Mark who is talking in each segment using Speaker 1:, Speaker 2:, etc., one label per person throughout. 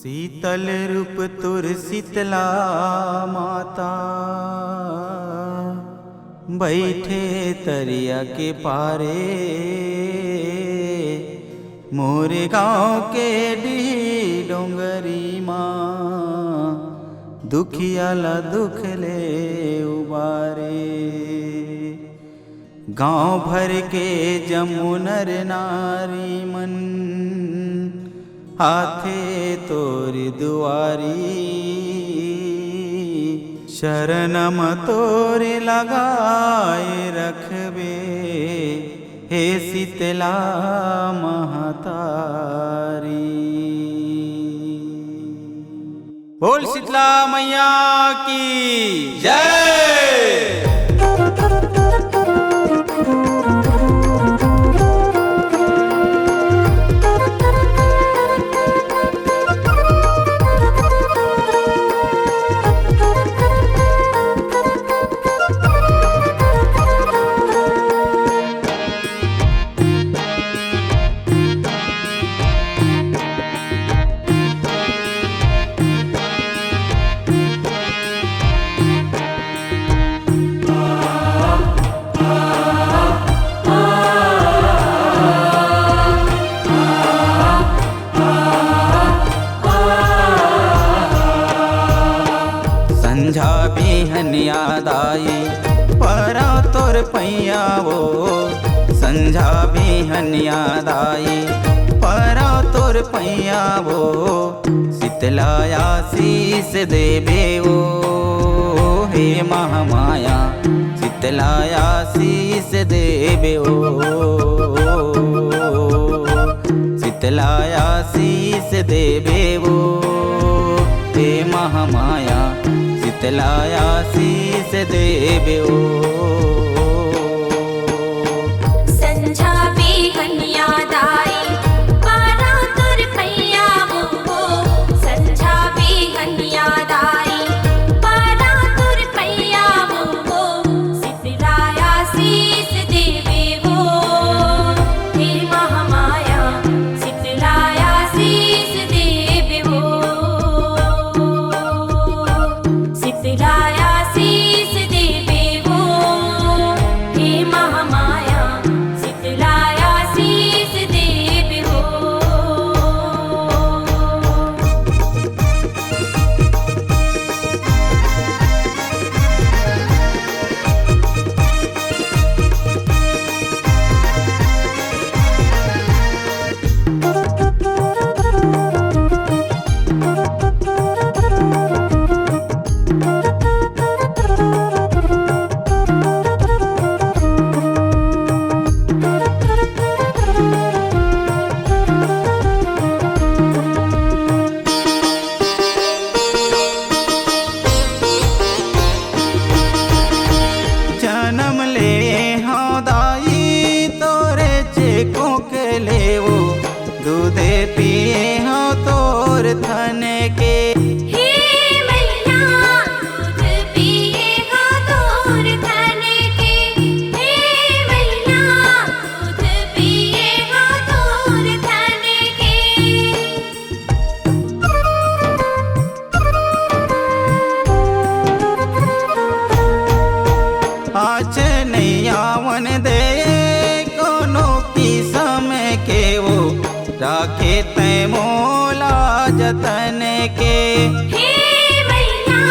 Speaker 1: शीतल रूप तुर शीतला माता, बैठे तरिया के पारे। मोरे गाँव के डी डोंगरी माँ, दुखियाला दुख ले उबारे। गाँव भर के जमुनर नारी मन, हाथे तोरी दुआरी। शरणम तोरे लगाए रखबे, हे शीतला महतारी। बोल शीतला मैया की जय। संझा बिहन याद आई परा तोर पैया वो। संझा बिहन याद आई परा तोर पैया वो। शीतला आशीष देबे वो, हे महामाया शीतला आशीष देबे वो। शीतला आशीष देबे वो, हे महामाया शीतला आशीष देबे वो।
Speaker 2: संझा बिहन याद आई परा तोर पैया वो। संझा बिहन याद आई परा तोर पैया वो। शीतला आशीष देबे वो, हे महामाया शीतला आशीष देबे वो। शीतला आशीष देबे वो, हे महामाया शीतला आशीष देबे वो।
Speaker 1: जन्म ले हाँ दाई तोरे चेकों के ले वो। दूधे पिए हाँ तोर थन के,
Speaker 2: हे मैया दूध पिए हाँ तोर थन के। हे मैया दूध पिए हाँ तोर थन के।
Speaker 1: आज नैयावन दे कोनो किसम के वो। राखे तै मोला जतन के,
Speaker 2: हे मैया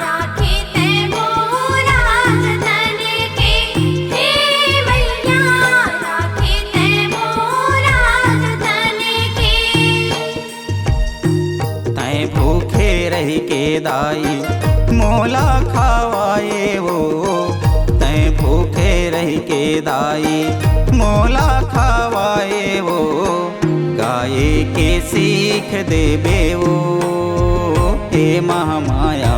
Speaker 2: राखे तै मोला जतन के। हे मैया राखे तै मोला जतन के।
Speaker 1: तै भूखे रही के दाई मोला खावाए वो। तै भूखे रही के दाई मोला खावाए वो। गाये के सीख देबे वो, हे महामाया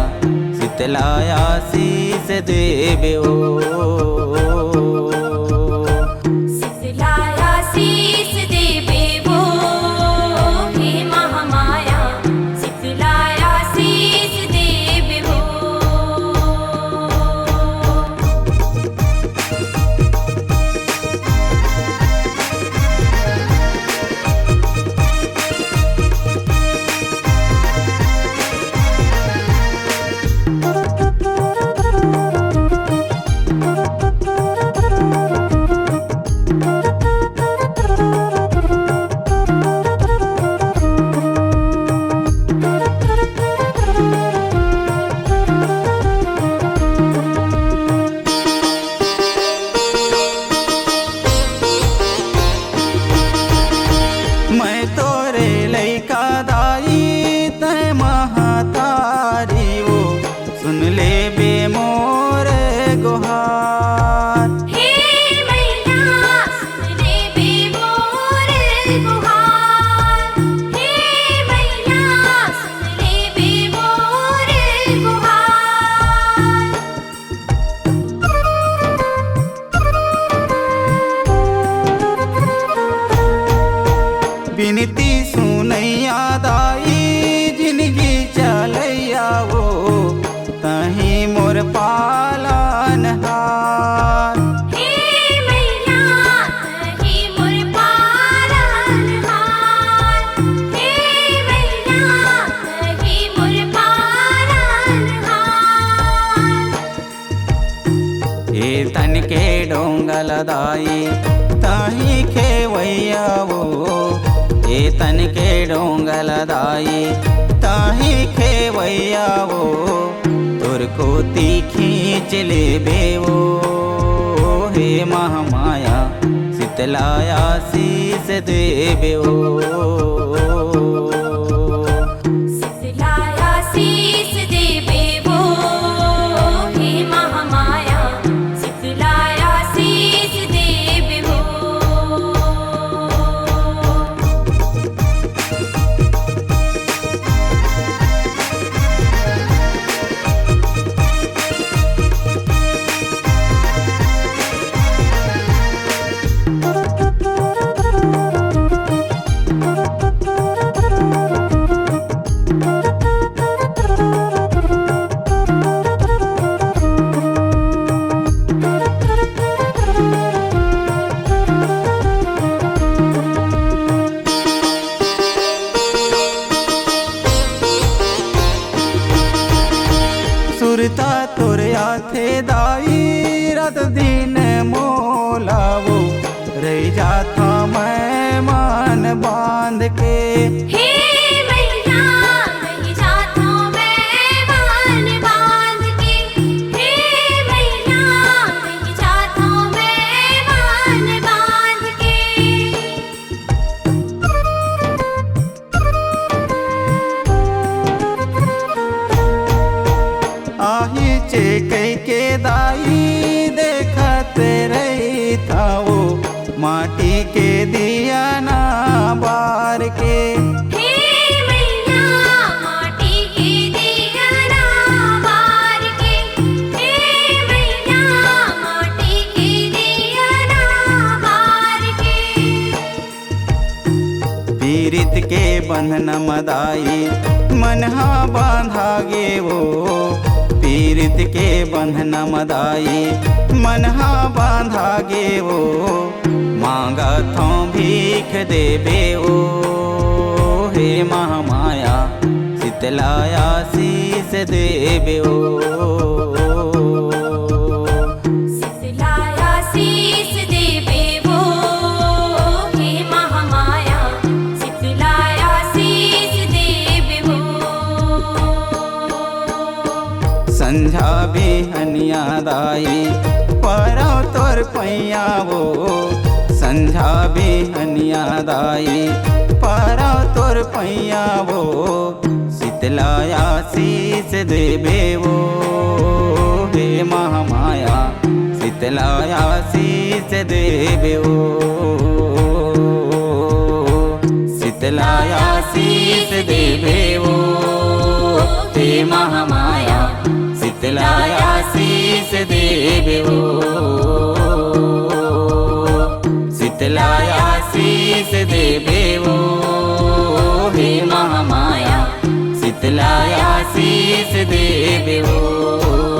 Speaker 1: शीतला आशीष देबे वो।
Speaker 2: शीतला आशीष देबे वो, हे महामाया शीतला आशीष देबे वो।
Speaker 1: पालनहार।
Speaker 2: हे मैया तही मोर पालनहार, हे मैया तही मोर पालनहार।
Speaker 1: ए तन के डोंगल दाई ताही खेवैया वो, ए तन के डोंगल दाई ताही खेवैया वो, तोर को खींच ले बेवो। हे महामाया शीतलाया शीस देवे ओ।
Speaker 2: शीतलाया शीस देवे वो, हे महामाया शीतलाया शीस देवे वो।
Speaker 1: सुरता तोरया थे दाई रात दिन मोलावो, रह जाता मैं मान बांध के।
Speaker 2: हे मैया रह जाता मैं मान बांध के, हे मैया रह जाता मैं मान बांध के।
Speaker 1: आही चेकै के दाई देखत रही था वो, माटी के दिया ना बार के।
Speaker 2: हे मैया माटी के दिया ना बार के, हे मैया माटी के दिया ना बार के।
Speaker 1: पीरित के बंधन मदाई मनहा बांधा गे वो, पीरित के बंधन मदाई मनहा बांधा गे वो, मांगा थो भीख देवे ओ। हे महामाया शीतलाया शीस देवे ओ।
Speaker 2: शीतलाया शीस देवे वो, हे महामाया शीतलाया शीस देवे वो।
Speaker 1: संझा बिहनिया दाई परौ तोर पैया वो, संझा बिहनिया दाई परौ तोर पैया वो, शीतलाया शीस देवे वो। हे महामाया शीतलाया शीस देवे ओ। शीतलाया शीस देवे ओ। हे महामाया शीतलाया शीस देवे ओ। शीतलाया शीस देवे ओ। हे महामाया शीतलाया शीस देवे ओ।